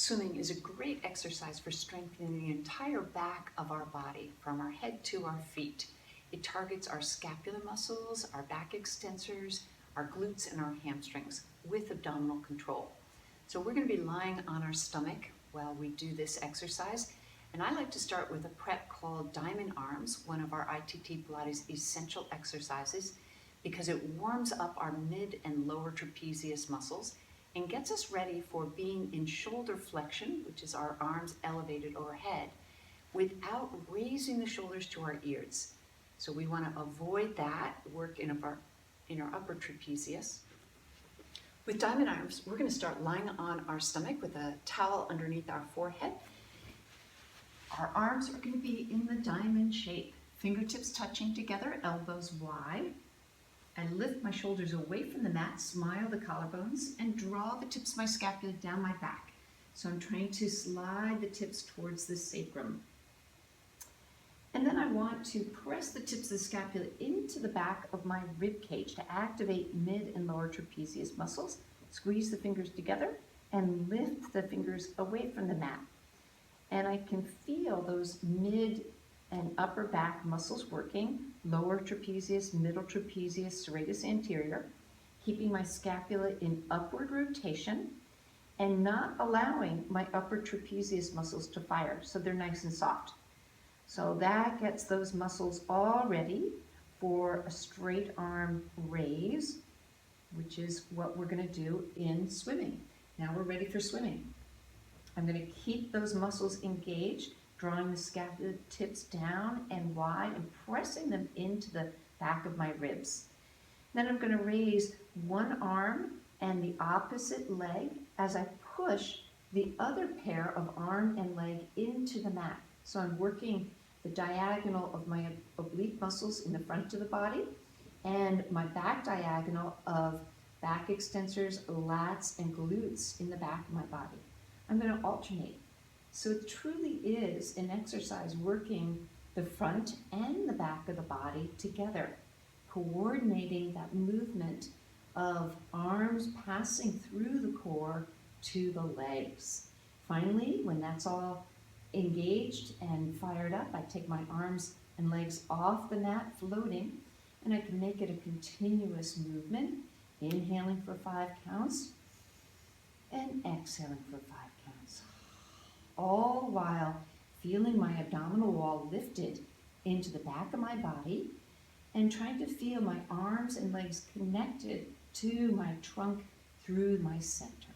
Swimming is a great exercise for strengthening the entire back of our body, from our head to our feet. It targets our scapular muscles, our back extensors, our glutes, and our hamstrings with abdominal control. So we're going to be lying on our stomach while we do this exercise. And I like to start with a prep called Diamond Arms, one of our ITT Pilates essential exercises, because it warms up our mid and lower trapezius muscles and gets us ready for being in shoulder flexion, which is our arms elevated overhead, without raising the shoulders to our ears. So we want to avoid that work in our upper trapezius. With Diamond Arms, we're going to start lying on our stomach with a towel underneath our forehead. Our arms are going to be in the diamond shape, fingertips touching together, elbows wide. I lift my shoulders away from the mat, smile the collarbones, and draw the tips of my scapula down my back. So I'm trying to slide the tips towards the sacrum. And then I want to press the tips of the scapula into the back of my rib cage to activate mid and lower trapezius muscles. Squeeze the fingers together and lift the fingers away from the mat. And I can feel those mid and upper back muscles working, lower trapezius, middle trapezius, serratus anterior, keeping my scapula in upward rotation and not allowing my upper trapezius muscles to fire, so they're nice and soft. So that gets those muscles all ready for a straight arm raise, which is what we're going to do in swimming. Now we're ready for swimming. I'm going to keep those muscles engaged, drawing the scapula tips down and wide and pressing them into the back of my ribs. Then I'm going to raise one arm and the opposite leg as I push the other pair of arm and leg into the mat. So I'm working the diagonal of my oblique muscles in the front of the body and my back diagonal of back extensors, lats, and glutes in the back of my body. I'm going to alternate. So it truly is an exercise working the front and the back of the body together, coordinating that movement of arms passing through the core to the legs. Finally, when that's all engaged and fired up, I take my arms and legs off the mat, floating, and I can make it a continuous movement, inhaling for 5 counts and exhaling for 5 counts. All while feeling my abdominal wall lifted into the back of my body and trying to feel my arms and legs connected to my trunk through my center.